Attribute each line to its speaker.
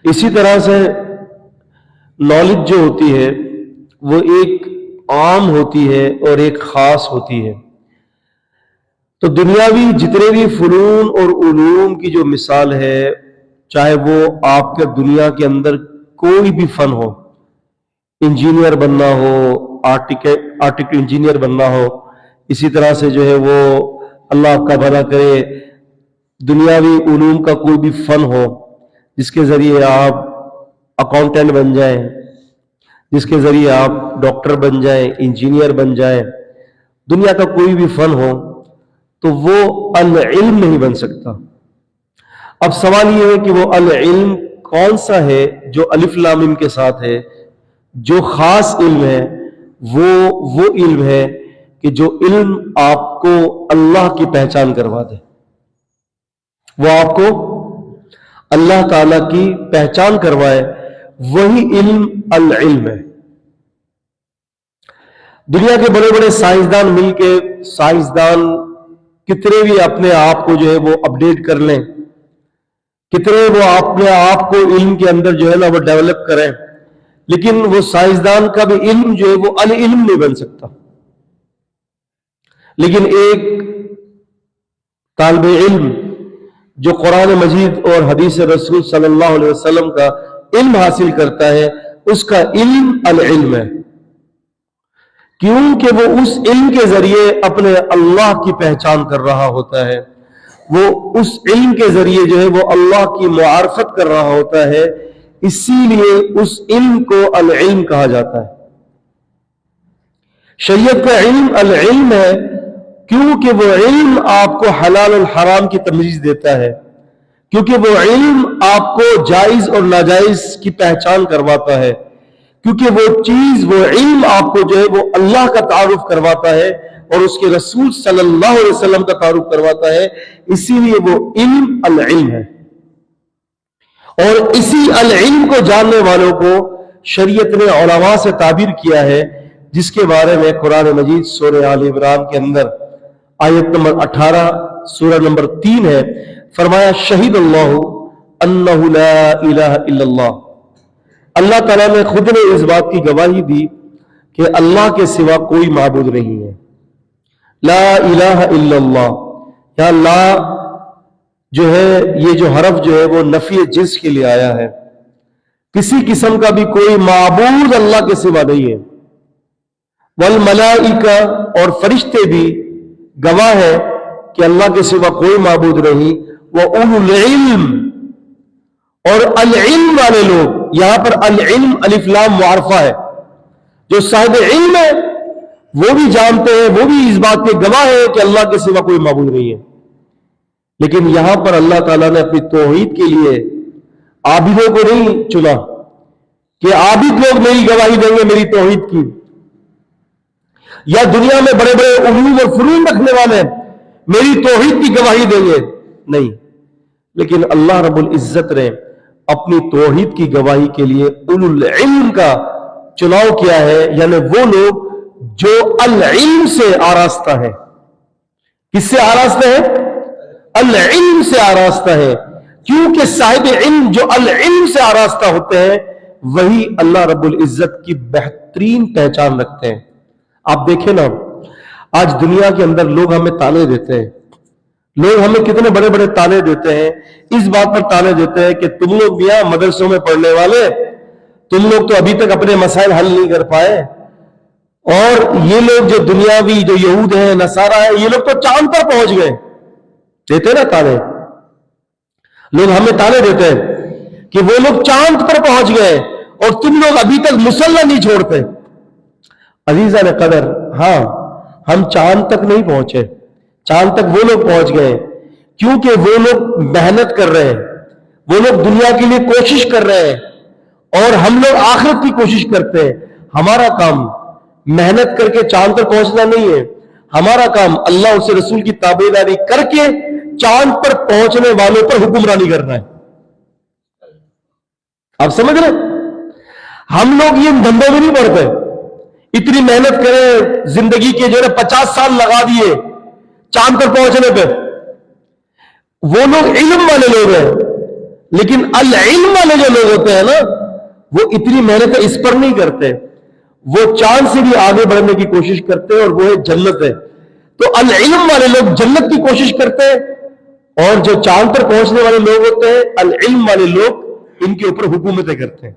Speaker 1: اسی طرح سے نالج جو ہوتی ہے وہ ایک عام ہوتی ہے اور ایک خاص ہوتی ہے. تو دنیاوی جتنے بھی فنون اور علوم کی جو مثال ہے، چاہے وہ آپ کے دنیا کے اندر کوئی بھی فن ہو، انجینئر بننا ہو، آرٹیکل انجینئر بننا ہو، اسی طرح سے جو ہے وہ اللہ آپ کا بھلا کرے دنیاوی علوم کا کوئی بھی فن ہو جس کے ذریعے آپ اکاؤنٹنٹ بن جائیں، جس کے ذریعے آپ ڈاکٹر بن جائیں، انجینئر بن جائیں، دنیا کا کوئی بھی فن ہو تو وہ العلم نہیں بن سکتا. اب سوال یہ ہے کہ وہ العلم کون سا ہے جو الف لام میم کے ساتھ ہے. جو خاص علم ہے وہ علم ہے کہ جو علم آپ کو اللہ کی پہچان کروا دے، وہ آپ کو اللہ تعالی کی پہچان کروائے، وہی علم العلم ہے. دنیا کے بڑے بڑے سائنسدان مل کے کتنے بھی اپنے آپ کو جو ہے وہ اپڈیٹ کر لیں، کتنے وہ اپنے آپ کو علم کے اندر جو ہے نا وہ ڈیولپ کریں، لیکن وہ سائنسدان کا بھی علم جو ہے وہ العلم نہیں بن سکتا. لیکن ایک طالب علم جو قرآن مجید اور حدیث رسول صلی اللہ علیہ وسلم کا علم حاصل کرتا ہے، اس کا علم العلم ہے، کیونکہ وہ اس علم کے ذریعے اپنے اللہ کی پہچان کر رہا ہوتا ہے، وہ اس علم کے ذریعے جو ہے وہ اللہ کی معرفت کر رہا ہوتا ہے. اسی لیے اس علم کو العلم کہا جاتا ہے. شریعت کا علم العلم ہے کیونکہ وہ علم آپ کو حلال اور حرام کی تمیز دیتا ہے، کیونکہ وہ علم آپ کو جائز اور ناجائز کی پہچان کرواتا ہے، کیونکہ وہ چیز وہ علم آپ کو جو ہے وہ اللہ کا تعارف کرواتا ہے اور اس کے رسول صلی اللہ علیہ وسلم کا تعارف کرواتا ہے. اسی لیے وہ علم العلم ہے. اور اسی العلم کو جاننے والوں کو شریعت نے علماء سے تعبیر کیا ہے، جس کے بارے میں قرآن مجید سورہ آل عمران کے اندر آیت نمبر 18 سورہ نمبر 3 ہے. فرمایا شہید اللہ انہ لا الہ الا اللہ. اللہ تعالیٰ نے خود نے اس بات کی گواہی دی کہ اللہ کے سوا کوئی معبود نہیں ہے. لا الہ الا اللہ. یا لا جو ہے یہ جو حرف جو ہے وہ نفی جنس کے لیے آیا ہے، کسی قسم کا بھی کوئی معبود اللہ کے سوا نہیں ہے. والملائکہ اور فرشتے بھی گواہ ہے کہ اللہ کے سوا کوئی معبود نہیں. وَأُولُو الْعِلْمِ اور العلم والے لوگ، یہاں پر العلم الف لام معرفہ ہے، جو صاحب علم ہے وہ بھی جانتے ہیں، وہ بھی اس بات کے گواہ ہے کہ اللہ کے سوا کوئی معبود نہیں ہے. لیکن یہاں پر اللہ تعالیٰ نے اپنی توحید کے لیے عابدوں کو نہیں چنا کہ عابد لوگ میری گواہی دیں گے میری توحید کی، یا دنیا میں بڑے بڑے علوم اور فنون رکھنے والے میری توحید کی گواہی دیں گے، نہیں. لیکن اللہ رب العزت نے اپنی توحید کی گواہی کے لیے اولو العلم کا چناؤ کیا ہے، یعنی وہ لوگ جو العلم سے آراستہ ہے. کس سے آراستہ ہے؟ العلم سے آراستہ ہے. کیونکہ صاحب علم جو العلم سے آراستہ ہوتے ہیں وہی اللہ رب العزت کی بہترین پہچان رکھتے ہیں. آپ دیکھیں نا، آج دنیا کے اندر لوگ ہمیں تانے دیتے ہیں، لوگ ہمیں کتنے بڑے بڑے تانے دیتے ہیں. اس بات پر تانے دیتے ہیں کہ تم لوگ بھی مدرسوں میں پڑھنے والے، تم لوگ تو ابھی تک اپنے مسائل حل نہیں کر پائے، اور یہ لوگ جو دنیاوی جو یہود ہیں نصارہ ہیں یہ لوگ تو چاند پر پہنچ گئے. دیتے نا تانے، لوگ ہمیں تانے دیتے ہیں کہ وہ لوگ چاند پر پہنچ گئے اور تم لوگ ابھی تک مصلی نہیں چھوڑتے. عزیزان قدر، ہاں ہم چاند تک نہیں پہنچے، چاند تک وہ لوگ پہنچ گئے کیونکہ وہ لوگ محنت کر رہے ہیں، وہ لوگ دنیا کے لیے کوشش کر رہے ہیں، اور ہم لوگ آخرت کی کوشش کرتے ہیں. ہمارا کام محنت کر کے چاند پر پہنچنا نہیں ہے، ہمارا کام اللہ اس رسول کی تابعداری کر کے چاند پر پہنچنے والوں پر حکمرانی کرنا ہے. آپ سمجھ رہے؟ ہم لوگ یہ دھندوں میں نہیں پڑتے. اتنی محنت کریں، زندگی کے جو ہے 50 سال لگا دیے چاند پر پہنچنے پہ. وہ لوگ علم والے لوگ ہیں، لیکن العلم والے جو لوگ ہوتے ہیں نا وہ اتنی محنت اس پر نہیں کرتے، وہ چاند سے بھی آگے بڑھنے کی کوشش کرتے ہیں، اور وہ ہے جنت ہے۔ تو العلم والے لوگ جنت کی کوشش کرتے ہیں، اور جو چاند پر پہنچنے والے لوگ ہوتے ہیں العلم والے لوگ ان کے اوپر حکومتیں کرتے ہیں۔